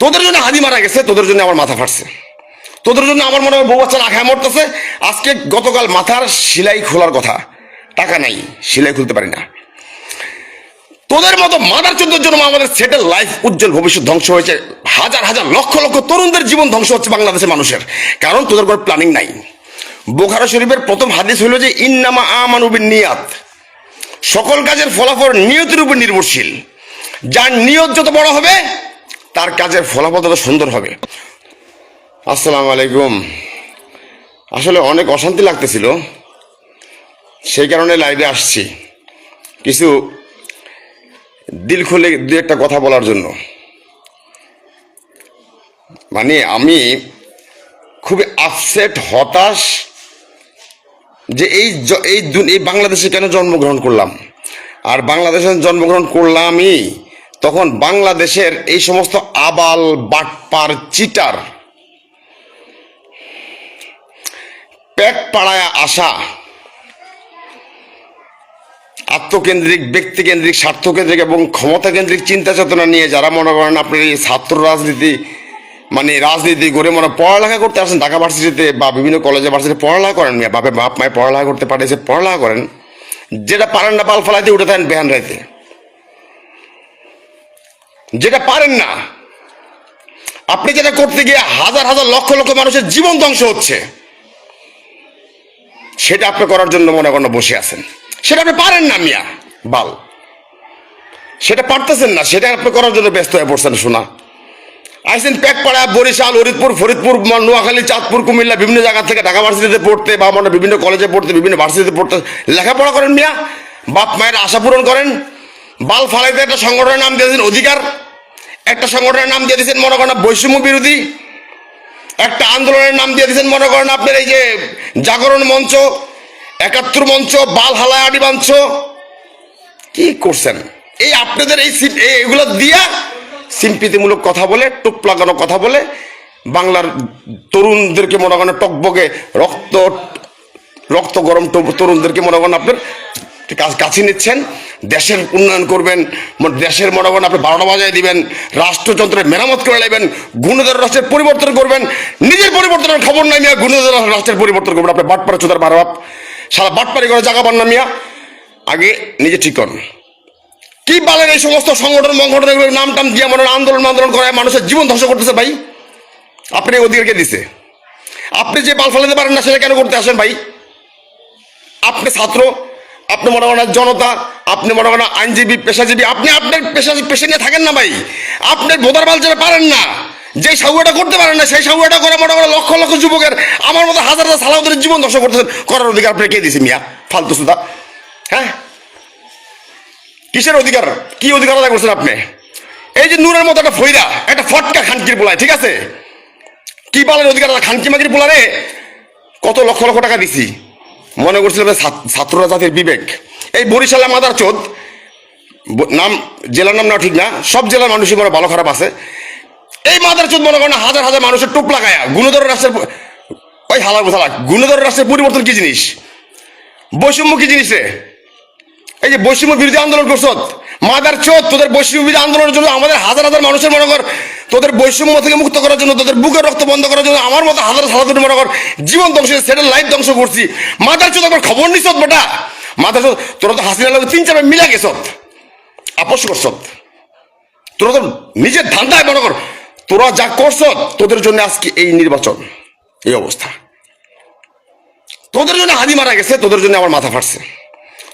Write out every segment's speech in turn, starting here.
তোদের জন্য হাদি মারা গেছে, তোদের জন্য আমার মাথা ফাটছে, তোদের জন্য আমার মনে হয় বউ বাচ্চা না খায় মরতেছে। আজকে গতকাল মাথার সেলাই খোলার কথা, টাকা নাই, সেলাই খুলতে পারি না। তোদের মতো মাদার চোদ্দের জন্য আমাদের সেটেল লাইফ, উজ্জ্বল ভবিষ্যৎ ধ্বংস হয়েছে। হাজার হাজার লক্ষ লক্ষ তরুণদের জীবন ধ্বংস হচ্ছে বাংলাদেশের মানুষের, কারণ তোদের কোনো প্ল্যানিং নাই। বুখারী শরীফের প্রথম হাদিস হইল যে ইন্নামা আমানু বিন্নিয়াত, সকল কাজের ফলাফল নিয়তের উপর নির্ভরশীল। যার নিয়ত যত বড় হবে তার কাজের ফলাফল তত সুন্দর হবে। আসসালামু আলাইকুম। আসলে অনেক অশান্তি লাগতেছিল, সেই কারণে লাইভে আসছি কিছু দিল খুলে দু একটা কথা বলার জন্য। মানে আমি খুবই আপসেট, হতাশ যে এই বাংলাদেশে কেন জন্মগ্রহণ করলাম। আর বাংলাদেশে জন্মগ্রহণ করলামই তখন বাংলাদেশের এই সমস্ত আবাল বাটপার চিটার পেট পাড়ায় আসা আত্মকেন্দ্রিক, ব্যক্তিকেন্দ্রিক, স্বার্থকেন্দ্রিক এবং ক্ষমতাকেন্দ্রিক চিন্তা চেতনা নিয়ে যারা মনে করেন আপনার এই ছাত্র রাজনীতি, মানে রাজনীতি করে মনে পড়ালেখা করতে আসেন ঢাকা ভার্সিটিতে বা বিভিন্ন কলেজে ভার্সিটিতে পড়ালেখা করেন, বাপ মায়ে পড়ালেখা করতে পাঠিয়েছে, পড়ালেখা করেন, যেটা পারেন না পাল ফেলাইতে উঠে থাকেন বেহান রাইতে, যেটা পারেন না আপনি যেটা করতে গিয়ে হাজার হাজার লক্ষ লক্ষ মানুষের জীবন ধ্বংস হচ্ছে, সেটা আপনি করার জন্য মনে করেন বসে আছেন। সেটা আপনি পারেন না মিয়া বাল, সেটা পারতেছেন না, সেটা আপনি করার জন্য ব্যস্ত হয়ে পড়ছেন। শোনা আইসেন পেকপাড়া, বরিশাল, হরিদপুর, ফরিদপুর, নোয়াখালী, চাঁদপুর, কুমিল্লা বিভিন্ন জায়গা থেকে ঢাকা ভার্সিটিতে পড়তে বা মানে বিভিন্ন কলেজে পড়তে, বিভিন্ন ভার্সিটিতে পড়তে লেখাপড়া করেন মিয়া, বাপ মায়ের আশা পূরণ করেন। বাল ফালাইতে একটা সংগঠনের নাম দিয়েছেন অধিকার, একটা সংগঠনের নাম দিয়ে দিয়েছেন মনে করেন বৈষম্য বিরোধী, একটা আন্দোলনের নাম দিয়ে দিয়েছেন মনে করেন আপনার এই যে জাগরণ মঞ্চ, ৭১ মঞ্চ, বাল হালায় আডি মঞ্চ। কি করছেন এই আপনাদের এইগুলো দিয়া সিম্পিতিমূলক কথা বলে, টোপ লাগানো কথা বলে বাংলার তরুণদেরকে মনে করেন টকবগে রক্ত গরম তরুণদেরকে মনে করেন আপনার কাছে নিচ্ছেন। দেশের উন্নয়ন করবেন, দেশের মনে করেন আপনি ১২টা বাজায় দিবেন, রাষ্ট্রযন্ত্রের মেরামত করে নেবেন, গুণধর রাষ্ট্রের পরিবর্তন করবেন। নিজের পরিবর্তনের খবর নাই মিয়া, গুণধর রাষ্ট্রের পরিবর্তন করবেন। আপনি বাটপাড়া চোদার বারবাপ, সারা বাটপাড়ি করে জায়গা পান না মিয়া। আগে নিজে ঠিক করুন। কি বলেন এই সমস্ত সংগঠন মঙ্গঠনের নাম টাম দিয়ে মনে আন্দোলন করায় মানুষের জীবন ধ্বংস করতেছে ভাই। আপনি অধিকারকে দিছে, আপনি যে বাল ফেলাতে পারেন না সেটা কেন করতে আসেন ভাই? আপনি ছাত্র, আপনি মনে করেন জনতা, আপনি মনে করেন আইনজীবী, পেশাজীবী, আপনি আপনার পেশা নিয়ে থাকেন না ভাই। আপনার ভোটার বাল যেটা পারেন না, যে সাহুয়াটা করতে পারেন না, সেই সাহুয়াটা করে মনে করেন লক্ষ লক্ষ যুবকের, আমার মতো হাজার হাজার সালাউদ্দিনের জীবন ধ্বংস করতেছেন। করার অধিকার আপনি কে দিয়েছে মিয়া? ফালতু সুদা। হ্যাঁ, কিসের অধিকার? কি অধিকার আদায় করছেন আপনি? এই যে নূরের মতো একটা ফইরা, একটা ফটকা খানকির পোলায়, ঠিক আছে, কি বলেন অধিকার? খানকি মাকির পোলারে কত লক্ষ লক্ষ টাকা দিছি, মনে করছিলাম ছাত্ররা জাতির বিবেক। এই বরিশালে মাদার চোদ নাম, জেলার নাম না ঠিক না, সব জেলার মানুষই মনে ভালো খারাপ আছে। এই মাদার চোদ মনে করেন হাজার হাজার মানুষের টোপ লাগায়া গুণধর রাষ্ট্রের, ওই হালাল বোঝালা, গুণধর রাষ্ট্রের পরিবর্তন কি জিনিস, বৈষম্য কি জিনিস রে? এই যে বৈষম্য বিরোধী আন্দোলন করছ মাদার চোদ, তোদের বৈষম্য বিরোধী আন্দোলনের জন্য আমাদের হাজার হাজার মানুষের মনে কর, তোদের বৈষম্য থেকে মুক্ত করার জন্য, তোদের বুকের রক্ত বন্ধ করার জন্য আমার মতো হাজার হাজার মনে কর জীবন ধ্বংস, সেটার লাইফ ধ্বংস করছি। মাদার চোদ আমার খবর নিছ বেটা, মাদার চোদ, তোরা তো হাসিনা লোক ৩-৪ মিলা গেছ, আপোষ করছ, তোরা তো নিজের ধান্দায় মনে কর, তোরা যা করছ, তোদের জন্য আজকে এই নির্বাচন, এই অবস্থা। তোদের জন্য হাদি মারা গেছে, তোদের জন্য আমার মাথা ফাটছে,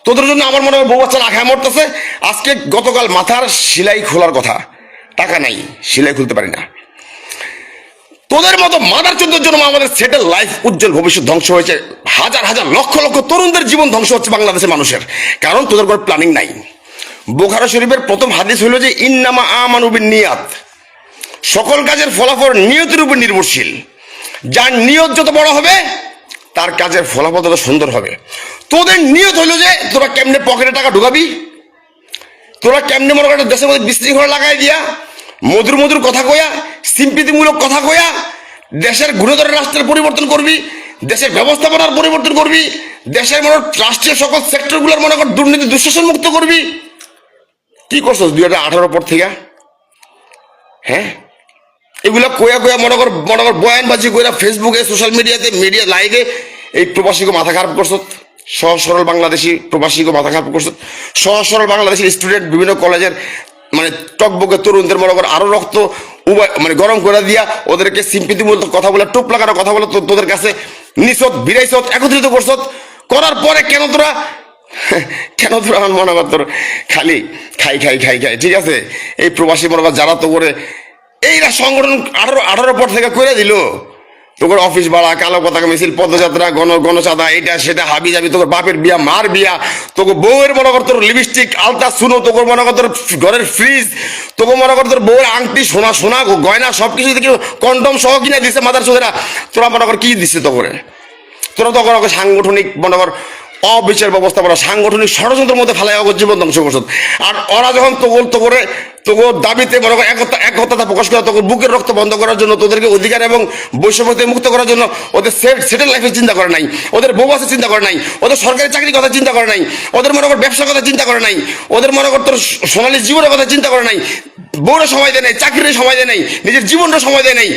তোদের জন্য আমার মনে হয় বউ বাচ্চা না খায় মরতেছে। আজকে গতকাল মাথার সেলাই খোলার কথা, টাকা নাই, সেলাই খুলতে পারি না। তোদের মতো মাদার চোদ্দের জন্য আমাদের সেটেল লাইফ, উজ্জ্বল ভবিষ্যৎ ধ্বংস হয়েছে। হাজার হাজার লক্ষ লক্ষ তরুণদের জীবন ধ্বংস হচ্ছে বাংলাদেশের মানুষের, কারণ তোদের কোনো প্ল্যানিং নাই। বুখারী শরীফের প্রথম হাদিস হইল যে ইন্নামা আমানু বিন্নিয়াত, সকল কাজের ফলাফল নিয়তের উপর নির্ভরশীল। যার নিয়ত যত বড় হবে তার কাজের ফলাফল তত সুন্দর হবে। তোদের নিয়ত হইল যে তোরা কেমনে পকেটে টাকা ঢুকাবি, তোরা কেমনে মনে করেন দেশের মধ্যে বিশৃঙ্খলা লাগাই দিয়া, মধুর মধুর কথা কয়া, সিম্পিতিমূলক কথা কয়া দেশের গুণধর রাষ্ট্রের পরিবর্তন করবি, দেশের ব্যবস্থাপনার পরিবর্তন করবি, দেশের মনে রাষ্ট্রীয় সকল সেক্টরগুলোর মনে কর দুর্নীতি দুঃশাসন মুক্ত করবি। কি করছো ২০১৮ পর থেকে? হ্যাঁ, এগুলা কয়া মনে কর বয়ানবাজি কইরা ফেসবুকে সোশ্যাল মিডিয়াতে মিডিয়া লাইভে এই প্রবাসীকে মাথা খারাপ করছো, সহজ সরল বাংলাদেশি প্রবাসীকে মাথা খারাপ করছো, সহজ সরল বাংলাদেশি স্টুডেন্ট বিভিন্ন কলেজের মানে টকবকে তরুণদের মনে কর আরো রক্ত মানে গরম করে দিয়া ওদেরকে সিম্পিতিমূলক কথা বলে টোপ লাগানো কথা বলে তোদের কাছে নিছত বিরাইছত একত্রিত করছত। করার পরে কেন তোরা আমার মনে কর তোর খালি খাই ঠিক আছে। এই প্রবাসী মনে কর যারা তো করে এইরা সংগঠন 18 পর থেকে করে দিল তোর অফিস ভাড়া, কালো পতাকা মিছিল, পদযাত্রা, গণচাঁদা, এটা সেটা হাবি যাবি, তোর বাপের বিয়া মার বিয়া, তোকে বউয়ের মনে কর তোর লিপস্টিক আলতা শুনো, তোকে মনে কর তোর ঘরের ফ্রিজ, তোকে মনে কর তোর বউয়ের আংটি সোনা গয়না সবকিছু কন্ডম সহ কিনে দিচ্ছে মাদার চোদেরা। তোরা মনে কর কি দিচ্ছে তোরা তখন সাংগঠনিক মনে কর অবিচার ব্যবস্থা করা, সাংগঠনিক ষড়যন্ত্রের মধ্যে ফেলাই জীবন ধ্বংস করছ। আর ওরা যখন তোর দাবিতে মনে কর একতা প্রকাশ করা, তোর বুকের রক্ত বন্ধ করার জন্য, তোদেরকে অধিকার এবং বৈষম্য থেকে মুক্ত করার জন্য ওদের সেটেল লাইফের চিন্তা করে নাই, ওদের বউ আছে চিন্তা করে নাই, ওদের সরকারি চাকরির কথা চিন্তা করে নাই, ওদের মনে কর ব্যবসার কথা চিন্তা করে নাই, ওদের মনে কর তোর সোনালী জীবনের কথা চিন্তা করে নাই, বউরা সময় দেয় নাই, চাকরির সময় দেয় নাই, নিজের জীবনটা সময় দেয় নাই।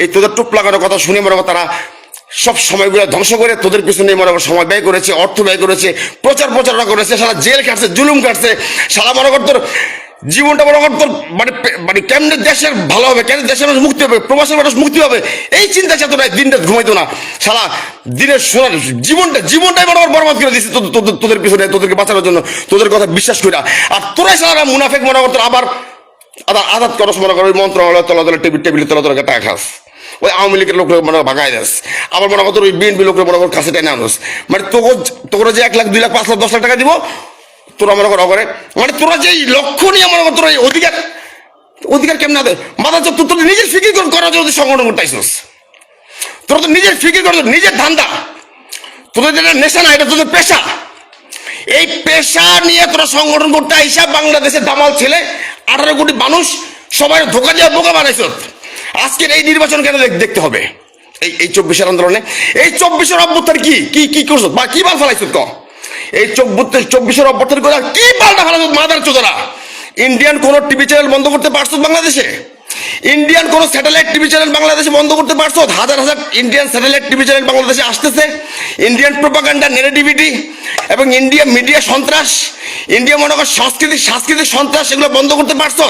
এই তোদের টুপ লাগানোর কথা শুনে মনে কর তারা সব সময়গুলো ধ্বংস করে তোদের পিছনে মনে কর সময় ব্যয় করেছে, অর্থ ব্যয় করেছে, প্রচারণা করেছে, সারা জেল কাটছে, জুলুম কাটছে, সারা মনে কর তোর জীবনটা মনে কর তোর মানে কেমনে দেশের ভালো হবে, কেন দেশের মানুষ মুক্তি হবে, প্রবাসের মানুষ মুক্তি হবে, এই চিন্তা চেতনায় দিনটা ঘুমাইতো না। সারা দিনের সোনার জীবনটাই মনে কর বরবাদ করে দিচ্ছে তোদের পিছনে, তোদেরকে বাঁচানোর জন্য, তোদের কথা বিশ্বাস করে। আর তোরাই সারা মুনাফেক মনে কর তোর আবার আঘাত করস মনে কর ওই মন্ত্রণালয় তলা টেবিলের তলা টাকা খাস, ওই আওয়ামী লীগের লোক মনে ভাগাই দাস, আবার মনে কর ওই বিএনপি লোকের মনে কর কাছে টেনে আনোস। মানে তোরা যে 1 লাখ 2 লাখ 5 লাখ 10 লাখ টাকা দিব তোরা মনে কর অগরে, মানে তোরা যে লক্ষ্য নিয়ে মনে কর তোরা অধিকার কেমন দেয় মাথা তোর নিজের ফিকির করার জন্য সংগঠন করতে আইসোস। তোরা তো নিজের ফিকির করার নিজের ধান্দা, তোদের যেটা নেশা না এটা তোদের পেশা। এই পেশা নিয়ে তোরা সংগঠন করতে আইসা বাংলাদেশের দামাল ছেলে 18 কোটি মানুষ সবাই ধোকা দিয়ে বোকা বানাইছ। আজকের এই নির্বাচন কেন দেখতে হবে? এই 24-এর আন্দোলনে, এই 24-এর অভ্যুত্থান কি করছো বা কি বাল ফেলাইছ? এই 24-এর অভ্যুত্থান করে কি বালটা ফেলাইছ মাদার চোদরা? ইন্ডিয়ান কোন টিভি চ্যানেল বন্ধ করতে পারছো বাংলাদেশে? ইন্ডিয়ান কোন স্যাটেলাইট টিভি চ্যানেল বাংলাদেশে বন্ধ করতে পারছো? হাজার ইন্ডিয়ান স্যাটেলাইট টিভি চ্যানেল বাংলাদেশে আসতেছে, ইন্ডিয়ান প্রোপাগান্ডা নেগেটিভিটি এবং ইন্ডিয়া মিডিয়া সন্ত্রাস, ইন্ডিয়া মনে কর সাংস্কৃতিক সন্ত্রাস, এগুলো বন্ধ করতে পারছো?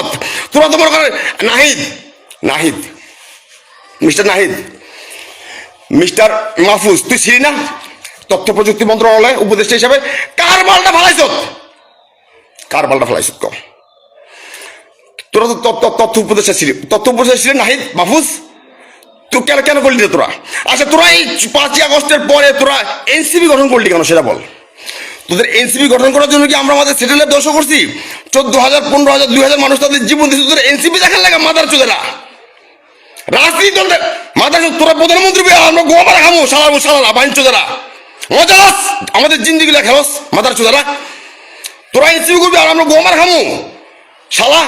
তোরা তো মনে কর নাহিদ মিস্টার মাহফুজ, তুই ছিলি না তথ্য প্রযুক্তি মন্ত্রণালয় উপদেষ্টা হিসাবে? কার বালটা ফেলাইছ কম? তোরা তো তথ্য উপদেষ্টা ছিলি নাহিদ মাহফুজ, তুই কেন করলি তোরা? আচ্ছা তোরা এই 5ই আগস্টের পরে তোরা এনসিপি গঠন করলি কেন সেটা বল। তোদের এনসিপি গঠন করার জন্য কি আমরা আমাদের সেটেলের দোষ করছি? 14,000 15,000 2,000 মানুষ তাদের জীবন দিচ্ছে, তোদের এনসিপি দেখার লাগা মাদার চোদেরা রাজনীতি দলের মাদার। তোরা প্রধানমন্ত্রী আমরা গোয়া খামো সালা বাইন চোদেরা মজাস আমাদের জিন্দিগি খেলোস মাদার চোদেরা। তোরা এনসিপি করবি আর আমরা গোয়া খামো শালা।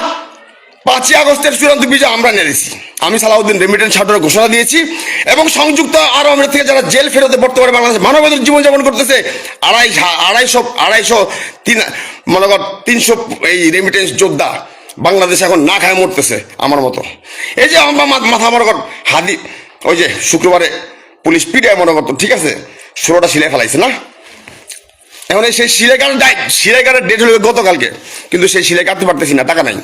5ই আগস্টের চূড়ান্ত বিজয় আমরা নিয়ে দিয়েছি। আমি সালাউদ্দিন রেমিটেন্স ছাড়ানোর ঘোষণা দিয়েছি এবং সংযুক্ত আরব আমিরাত থেকে যারা জেল ফেরতে বর্তমানে বাংলাদেশ মানবাধিকার জীবনযাপন করতেছে 250 মনে কর 300 এই রেমিটেন্স যোদ্ধা বাংলাদেশ এখন না খায় মরতেছে আমার মতো। এই যে আমার মাথা মনে কর হাদি ওই যে শুক্রবারে পুলিশ পিটায় মনে করতো, ঠিক আছে 16টা সিলাই ফেলাইছে না, এখন সেই সিলাই কাটার ডেট হলো গতকালকে, কিন্তু সেই সিলাই কাটতে পারতেছি না, টাকা নাই।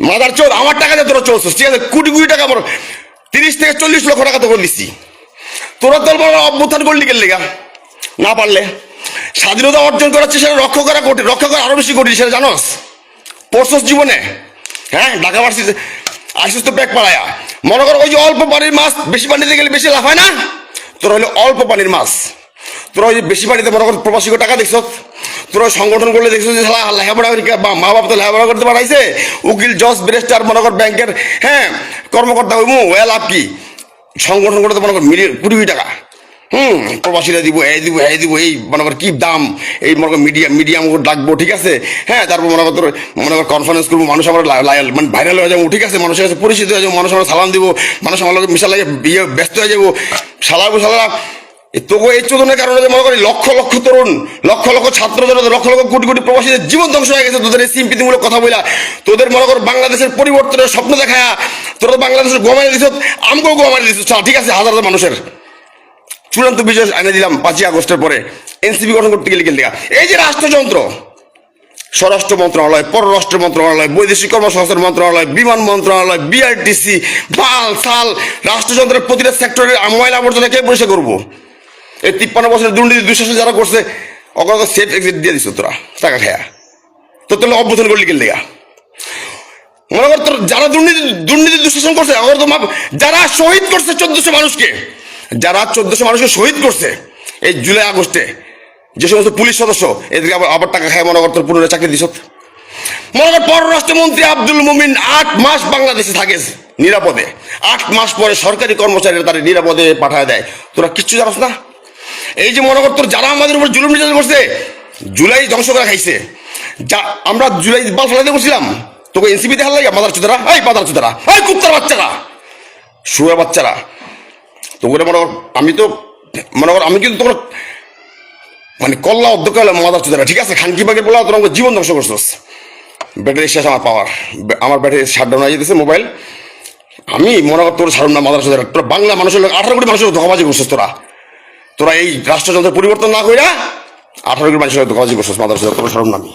মাদার চোদ আমার টাকা দিয়ে তোরা চলছিস, ঠিক আছে কোটি টাকা আমার 30 থেকে 40 লক্ষ টাকা তো করে দিচ্ছি। তোরা তোর অভ্যুত্থান করলি গেল লেগা না পারলে স্বাধীনতা অর্জন করাচ্ছে সেটা রক্ষা করা আরো বেশি কঠিন, সেটা জানোস? পড়ছস জীবনে? হ্যাঁ ঢাকা ভার্সিটি আসিস তো ব্যাগ পাড়ায়া মনে কর ওই যে অল্প পানির মাছ বেশি পানিতে গেলে বেশি লাফায় না, তোরা হলো অল্প পানির মাছ। তোরা ওই যে বেশি পানিতে মনে কর প্রবাসীকে টাকা দেখছ, তোরা সংগঠন করলে দেখছো যে লেখাপড়া মা বাপ তো লেখাপড়া করতে পারাইছে, উকিল জজ ব্যারিস্টার মনে কর ব্যাংকের হ্যাঁ কর্মকর্তা হইমু লাভ কি? সংগঠন করতে মনে কর কোটি টাকা প্রবাসীরা দিব এই মনে কর কি দাম, এই মনে কর মিডিয়া আমাকে ডাকবো, ঠিক আছে হ্যাঁ, তারপর মনে কর কনফারেন্স করবো, মানুষ আমরা মানে ভাইরাল হয়ে যাবো, ঠিক আছে মানুষের কাছে পরিচিত হয়ে যাবো, মানুষ আমরা সালাম দিব, মানুষ আমার লোক মিশাল লাগে ব্যস্ত হয়ে যাবো। সালা তবু এই চোদনের কারণে যে মনে করি লক্ষ লক্ষ তরুণ, লক্ষ লক্ষ ছাত্র জনতা, লক্ষ লক্ষ কোটি কোটি প্রবাসীদের জীবন ধ্বংস হয়ে গেছে তোদের এই সিম্পিতিমূলক কথা বলা। তোদের মনে কর বাংলাদেশের পরিবর্তনের স্বপ্ন দেখায়া তোরা বাংলাদেশের গোমারি দিস, আমকেও গোমারি দিস। ঠিক আছে, হাজার হাজার মানুষের চূড়ান্ত বিজয় এনে দিলাম 5ই আগস্টের পরে এনসিপি গঠন করতে গেলে গেলে এই যে রাষ্ট্রযন্ত্র, স্বরাষ্ট্র মন্ত্রণালয়, পররাষ্ট্র মন্ত্রণালয়, বৈদেশিক কর্মসংস্থান মন্ত্রণালয়, বিমান মন্ত্রণালয়, বিআরটিসি, বাল সাল, রাষ্ট্রযন্ত্রের প্রতিটা সেক্টরের ময়লা আবর্জনা কে পরিষ্কার করবো? এই 53 বছরের দুর্নীতি দুঃশাসন যারা করছে অগত সেফ এক্সিট দিয়ে দিস তোরা টাকা খায়া। তো তাহলে অভ্যুত্থান করলি গেলে মনে কর তোর যারা দুর্নীতি দুঃশাসন করছে, যারা শহীদ করছে 1400 মানুষকে, যারা 1400 মানুষকে শহীদ করছে এই জুলাই আগস্টে, যে সমস্ত পুলিশ সদস্য এদেরকে আবার টাকা খায় মনে কর তোর পুনরায় চাকরি দিস। মনে কর পররাষ্ট্রমন্ত্রী আব্দুল মুমিন 8 মাস বাংলাদেশে থাকে নিরাপদে, 8 মাস পরে সরকারি কর্মচারীরা তার নিরাপদে পাঠায় দেয়। তোরা কিচ্ছু জানাস না। এই যে মনে কর তোর যারা আমাদের উপর জুলুম নির্যাতন করছে, জুলাই ধ্বংস করে খাইছে, যা আমরা জুলাই বাল ফেলাতে বসছিলাম, তোকে এনসিপি দেখা লাগে মাদার চুদারা, এই মাদার চুদারা, এই কুত্তার বাচ্চারা, শুয়ে বাচ্চারা, তোকে মনে কর আমি তো মনে কর আমি কিন্তু তোমার মানে কল্লা অধ্যক্ষ হলাম মাদার চুদারা। ঠিক আছে, খানকি বাগে বলা তোর আমাকে জীবন ধ্বংস করছিস। ব্যাটারি শেষ আমার পাওয়ার, আমার ব্যাটারি শাটডাউন হয়ে যেতেছে মোবাইল। আমি মনে কর তোর ছাড়ুন না মাদার চুদারা। তোরা বাংলা মানুষের 18 কোটি মানুষের ধোকাবাজি করছিস। তোরা এই রাষ্ট্রযন্ত্রের পরিবর্তন না কইরা 18 কোটি মানুষের ধোকাবাজি করছিস মাদার চুদারা। তোর সরম নামি।